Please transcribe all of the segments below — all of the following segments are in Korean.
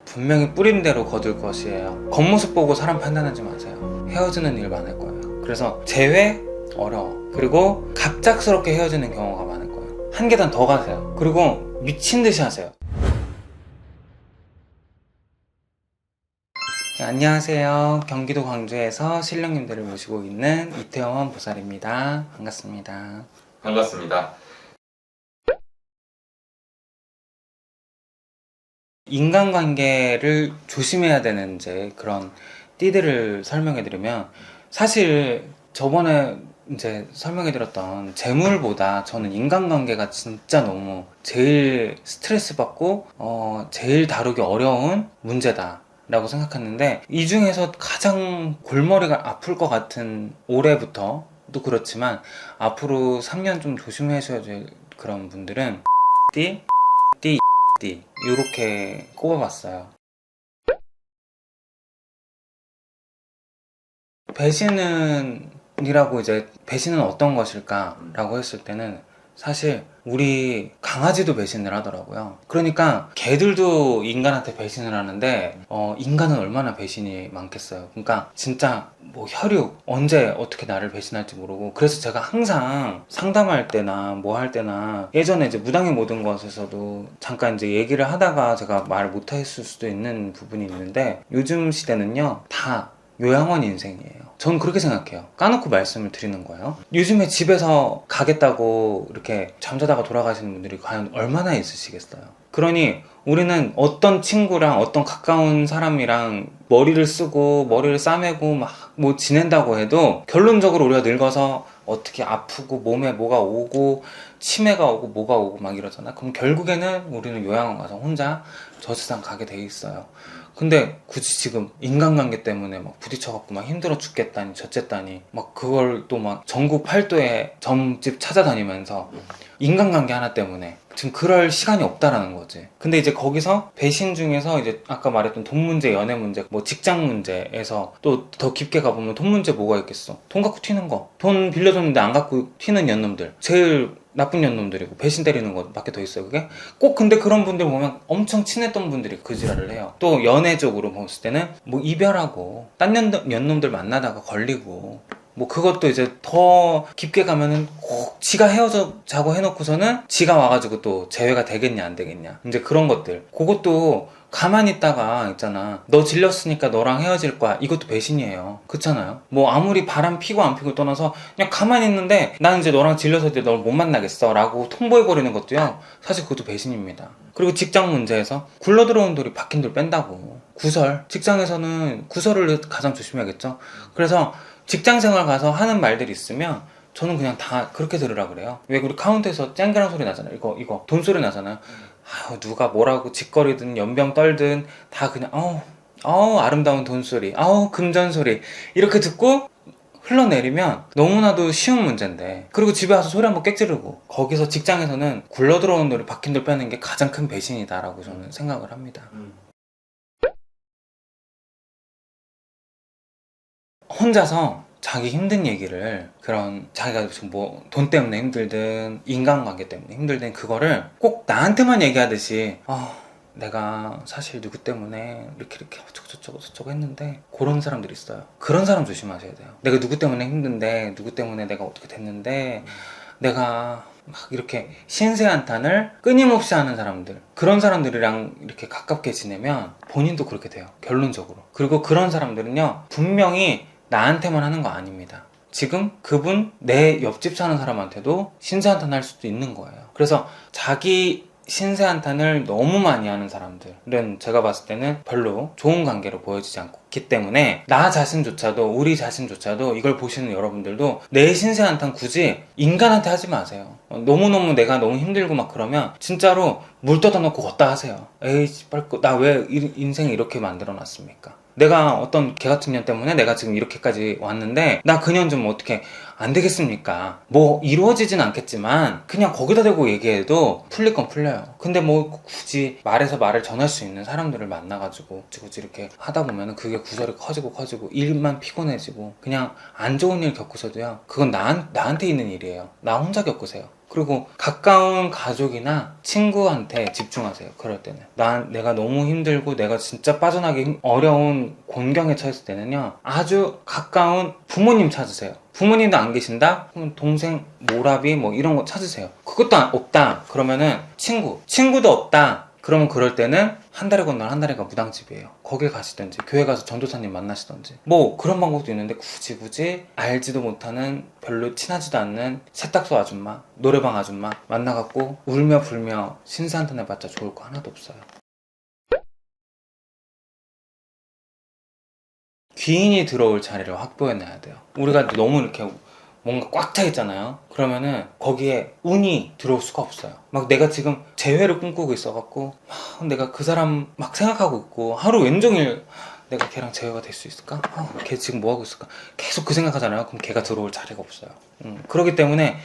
분명히 뿌린 대로 거둘 것이에요. 겉모습 보고 사람 판단하지 마세요. 헤어지는 일 많을 거예요. 그래서 재회 어려워. 그리고 갑작스럽게 헤어지는 경우가 많을 거예요. 한 계단 더 가세요. 그리고 미친 듯이 하세요. 네, 안녕하세요. 경기도 광주에서 신령님들을 모시고 있는 이태원 보살입니다. 반갑습니다. 반갑습니다. 인간관계를 조심해야 되는 이제 그런 띠들을 설명해드리면, 사실 저번에 이제 설명해드렸던 재물보다 저는 인간관계가 진짜 너무 제일 스트레스 받고 제일 다루기 어려운 문제다 라고 생각했는데, 이 중에서 가장 골머리가 아플 것 같은, 올해부터 도 그렇지만 앞으로 3년 좀 조심하셔야 될 그런 분들은 띠, 이렇게 꼽아봤어요. 배신은이라고, 이제 배신은 어떤 것일까 라고 했을 때는 사실 우리 강아지도 배신을 하더라고요. 그러니까 개들도 인간한테 배신을 하는데 인간은 얼마나 배신이 많겠어요. 그러니까 진짜 뭐 혈육, 언제 어떻게 나를 배신할지 모르고, 그래서 제가 항상 상담할 때나 뭐 할 때나, 예전에 이제 무당의 모든 것에서도 잠깐 이제 얘기를 하다가 제가 말을 못했을 수도 있는 부분이 있는데, 요즘 시대는요 다 요양원 인생이에요. 저는 그렇게 생각해요. 까놓고 말씀을 드리는 거예요. 요즘에 집에서 가겠다고 이렇게 잠자다가 돌아가시는 분들이 과연 얼마나 있으시겠어요. 그러니 우리는 어떤 친구랑, 어떤 가까운 사람이랑 머리를 쓰고 머리를 싸매고 막 뭐 지낸다고 해도 결론적으로 우리가 늙어서 어떻게 아프고 몸에 뭐가 오고 치매가 오고 뭐가 오고 막 이러잖아. 그럼 결국에는 우리는 요양원 가서 혼자 저 세상 가게 돼 있어요. 근데 굳이 지금 인간관계 때문에 막 부딪혀갖고 막 힘들어 죽겠다니 저쨌다니 막 그걸 또 막 전국 팔도에 점집 찾아다니면서 인간관계 하나 때문에 지금 그럴 시간이 없다라는 거지. 근데 이제 거기서 배신 중에서 이제 아까 말했던 돈 문제, 연애 문제, 뭐 직장 문제에서 또 더 깊게 가보면 돈 문제 뭐가 있겠어. 돈 갖고 튀는 거. 돈 빌려줬는데 안 갖고 튀는 년놈들. 제일 나쁜 년놈들이고 배신 때리는 것밖에 더 있어요. 그게 꼭. 근데 그런 분들 보면 엄청 친했던 분들이 그 지랄을 해요. 또 연애적으로 봤을 때는 뭐 이별하고 딴 년놈들 만나다가 걸리고, 뭐 그것도 이제 더 깊게 가면은 꼭 지가 헤어져자고 해놓고서는 지가 와가지고 또 재회가 되겠냐 안 되겠냐, 이제 그런 것들. 그것도 가만히 있다가 있잖아, 너 질렸으니까 너랑 헤어질 거야, 이것도 배신이에요. 그렇잖아요. 뭐 아무리 바람 피고 안 피고 떠나서 그냥 가만히 있는데 나는 이제 너랑 질려서 이제 널 못 만나겠어 라고 통보해버리는 것도요, 사실 그것도 배신입니다. 그리고 직장 문제에서 굴러들어온 돌이 박힌 돌 뺀다고. 구설, 직장에서는 구설을 가장 조심해야겠죠. 그래서 직장생활 가서 하는 말들이 있으면 저는 그냥 다 그렇게 들으라 그래요. 왜 우리 카운터에서 쨍그랑 소리 나잖아요. 이거 돈 소리 나잖아요. 누가 뭐라고 짓거리든 연병 떨든 다 그냥 아름다운 돈 소리, 금전 소리, 이렇게 듣고 흘러내리면 너무나도 쉬운 문제인데, 그리고 집에 와서 소리 한번 꽥지르고, 거기서 직장에서는 굴러들어온 돌이 박힌 돌 빼는 게 가장 큰 배신이다라고 저는 생각을 합니다. 혼자서 자기 힘든 얘기를, 그런 자기가 지금 뭐 돈 때문에 힘들든 인간관계 때문에 힘들든 그거를 꼭 나한테만 얘기하듯이 내가 사실 누구 때문에 이렇게 어쩌고 했는데, 그런 사람들이 있어요. 그런 사람 조심하셔야 돼요. 내가 누구 때문에 힘든데, 누구 때문에 내가 어떻게 됐는데, 내가 막 이렇게 신세한탄을 끊임없이 하는 사람들, 그런 사람들이랑 이렇게 가깝게 지내면 본인도 그렇게 돼요, 결론적으로. 그리고 그런 사람들은요 분명히 나한테만 하는 거 아닙니다. 지금 그분 내 옆집 사는 사람한테도 신세한탄 할 수도 있는 거예요. 그래서 자기 신세한탄을 너무 많이 하는 사람들은 제가 봤을 때는 별로 좋은 관계로 보여지지 않기 때문에, 나 자신조차도, 우리 자신조차도, 이걸 보시는 여러분들도 내 신세한탄 굳이 인간한테 하지 마세요. 너무너무 내가 너무 힘들고 막 그러면 진짜로 물 떠다 놓고 걷다 하세요. 에이 씨발, 나 왜 인생을 이렇게 만들어 놨습니까? 내가 어떤 개 같은 년 때문에 내가 지금 이렇게까지 왔는데 나 그 년 좀 어떻게 안 되겠습니까? 뭐 이루어지진 않겠지만 그냥 거기다 대고 얘기해도 풀릴 건 풀려요. 근데 뭐 굳이 말해서 말을 전할 수 있는 사람들을 만나가지고 굳이 이렇게 하다 보면은 그게 머릿속에 구설이 커지고 일만 피곤해지고 그냥 안 좋은 일 겪으셔도요, 그건 나한테 있는 일이에요. 나 혼자 겪으세요. 그리고 가까운 가족이나 친구한테 집중하세요. 그럴 때는 내가 너무 힘들고 내가 진짜 빠져나기 어려운 곤경에 처했을 때는요, 아주 가까운 부모님 찾으세요. 부모님도 안 계신다? 그럼 동생, 모라비 뭐 이런 거 찾으세요. 그것도 없다 그러면은 친구도 없다 그러면 그럴 때는 한 달에 건너 한 달에 가 무당집이에요. 거길 가시든지 교회 가서 전도사님 만나시든지 뭐 그런 방법도 있는데, 굳이 알지도 못하는 별로 친하지도 않는 세탁소 아줌마, 노래방 아줌마 만나갖고 울며 불며 신세한탄 해봤자 좋을 거 하나도 없어요. 귀인이 들어올 자리를 확보해놔야 돼요. 우리가 너무 이렇게 뭔가 꽉 차 있잖아요. 그러면은 거기에 운이 들어올 수가 없어요. 막 내가 지금 재회를 꿈꾸고 있어갖고 막 내가 그 사람 막 생각하고 있고 하루 왼종일 내가 걔랑 재회가 될 수 있을까? 걔 지금 뭐하고 있을까? 계속 그 생각하잖아요. 그럼 걔가 들어올 자리가 없어요. 그렇기 때문에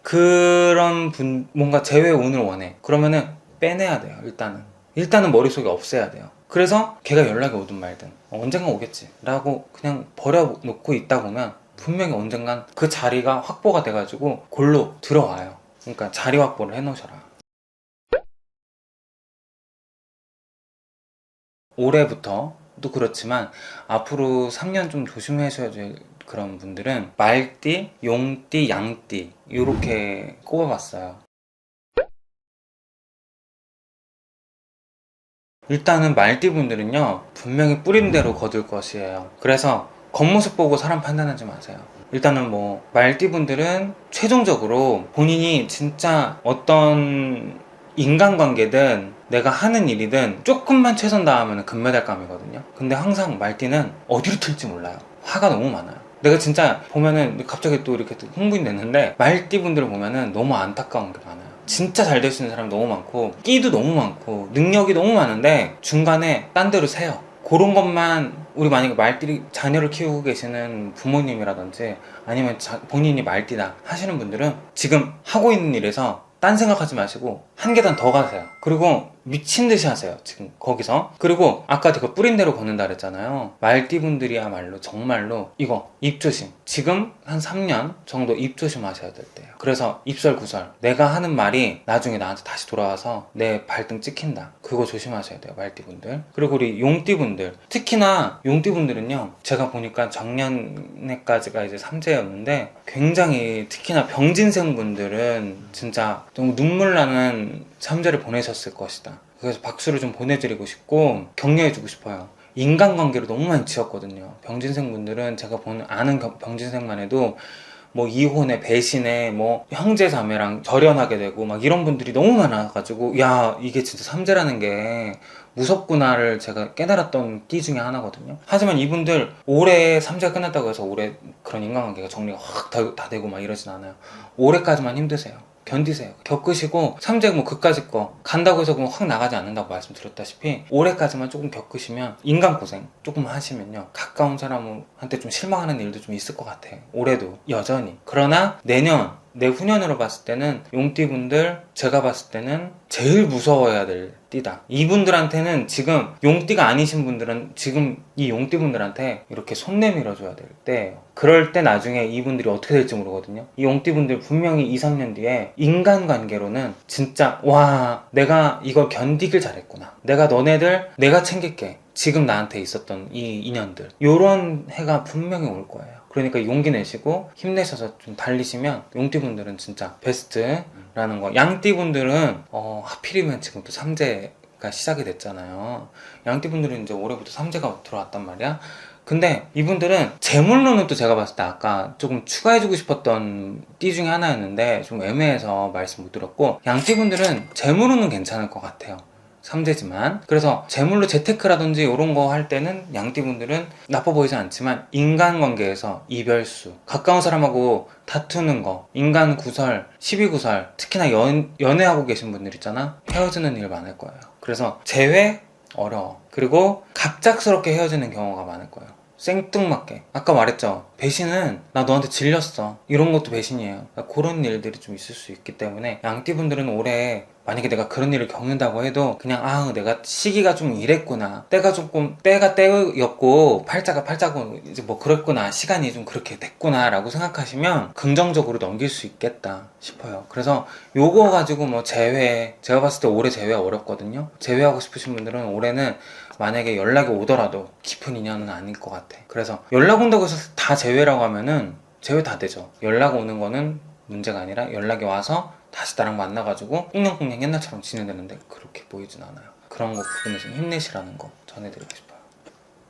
그런 뭔가 재회 운을 원해. 그러면은 빼내야 돼요. 일단은 머릿속에 없애야 돼요. 그래서 걔가 연락이 오든 말든 언젠간 오겠지 라고 그냥 버려놓고 있다 보면 분명히 언젠간 그 자리가 확보가 돼가지고 골로 들어와요. 그러니까 자리 확보를 해놓으셔라. 올해부터도 그렇지만 앞으로 3년 좀 조심하셔야 될 그런 분들은 말띠, 용띠, 양띠 이렇게 꼽아봤어요. 일단은 말띠 분들은요, 분명히 뿌린 대로 거둘 것이에요. 그래서 겉모습 보고 사람 판단하지 마세요. 일단은 뭐 말띠 분들은 최종적으로 본인이 진짜 어떤 인간관계든 내가 하는 일이든 조금만 최선 다하면 금메달감이거든요. 근데 항상 말띠는 어디로 튈지 몰라요. 화가 너무 많아요. 내가 진짜 보면은 갑자기 또 이렇게 흥분이 됐는데, 말띠 분들을 보면은 너무 안타까운 게 많아요. 진짜 잘 될 수 있는 사람이 너무 많고 끼도 너무 많고 능력이 너무 많은데 중간에 딴 데로 새요. 그런 것만, 우리 만약에 말띠 자녀를 키우고 계시는 부모님이라든지 아니면 본인이 말띠다 하시는 분들은 지금 하고 있는 일에서 딴 생각하지 마시고 한 계단 더 가세요. 그리고 미친 듯이 하세요. 지금 거기서. 그리고 아까 제가 뿌린 대로 걷는다 그랬잖아요. 말띠분들이야말로 정말로 이거 입조심. 지금 한 3년 정도 입조심하셔야 될 때예요. 그래서 입설구설, 내가 하는 말이 나중에 나한테 다시 돌아와서 내 발등 찍힌다. 그거 조심하셔야 돼요, 말띠분들. 그리고 우리 용띠분들, 특히나 용띠분들은요, 제가 보니까 작년에까지가 이제 삼재였는데 굉장히 특히나 병진생분들은 진짜 너무 눈물 나는 삼재를 보내셨을 것이다. 그래서 박수를 좀 보내드리고 싶고 격려해주고 싶어요. 인간관계로 너무 많이 지었거든요. 병진생분들은 제가 아는 병진생만 해도 뭐 이혼에 배신에 뭐 형제자매랑 절연하게 되고 막 이런 분들이 너무 많아가지고, 야, 이게 진짜 삼재라는 게 무섭구나를 제가 깨달았던 띠 중에 하나거든요. 하지만 이분들 올해 삼재가 끝났다고 해서 올해 그런 인간관계가 정리가 확 다 되고 막 이러진 않아요. 올해까지만 힘드세요. 견디세요. 겪으시고 삼재 뭐 그까짓 거 간다고 해서 그냥 확 나가지 않는다고 말씀드렸다시피 올해까지만 조금 겪으시면, 인간고생 조금 하시면요, 가까운 사람한테 좀 실망하는 일도 좀 있을 것 같아요. 올해도 여전히. 그러나 내후년으로 봤을 때는 용띠분들, 제가 봤을 때는 제일 무서워해야 될 띠다. 이분들한테는 지금 용띠가 아니신 분들은 지금 이 용띠분들한테 이렇게 손 내밀어줘야 될 때예요. 그럴 때 나중에 이분들이 어떻게 될지 모르거든요. 이 용띠분들 분명히 2, 3년 뒤에 인간관계로는 진짜 와, 내가 이걸 견디길 잘했구나, 내가 챙길게, 지금 나한테 있었던 이 인연들, 요런 해가 분명히 올 거예요. 그러니까 용기 내시고 힘내셔서 좀 달리시면 용띠분들은 진짜 베스트라는 거. 양띠분들은 하필이면 지금 또 삼재가 시작이 됐잖아요. 양띠분들은 이제 올해부터 삼재가 들어왔단 말이야. 근데 이분들은 재물로는 또 제가 봤을 때 아까 조금 추가해주고 싶었던 띠 중에 하나였는데 좀 애매해서 말씀 못 드렸고, 양띠분들은 재물로는 괜찮을 것 같아요. 삼재지만. 그래서 재물로 재테크라든지 이런 거 할 때는 양띠분들은 나빠 보이지 않지만 인간관계에서 이별수, 가까운 사람하고 다투는 거, 인간 구설, 시비구설, 특히나 연애하고 계신 분들 있잖아, 헤어지는 일 많을 거예요. 그래서 재회 어려워. 그리고 갑작스럽게 헤어지는 경우가 많을 거예요. 생뚱맞게 아까 말했죠. 배신은 나 너한테 질렸어 이런 것도 배신이에요. 그러니까 그런 일들이 좀 있을 수 있기 때문에 양띠분들은 올해 만약에 내가 그런 일을 겪는다고 해도 그냥 아 내가 시기가 좀 이랬구나, 때가 조금 때가 때였고 팔자가 팔자고 이제 뭐 그랬구나, 시간이 좀 그렇게 됐구나 라고 생각하시면 긍정적으로 넘길 수 있겠다 싶어요. 그래서 요거 가지고 뭐 제가 봤을 때 올해 제외 어렵거든요. 제외하고 싶으신 분들은 올해는 만약에 연락이 오더라도 깊은 인연은 아닐 것 같아. 그래서 연락 온다고 해서 다 제외라고 하면은 제외 다 되죠. 연락 오는 거는 문제가 아니라 연락이 와서 다시 나랑 만나가지고 꽁냥꽁냥 옛날처럼 지내야 되는데 그렇게 보이진 않아요. 그런 거 부분에서 힘내시라는 거 전해드리고 싶어요.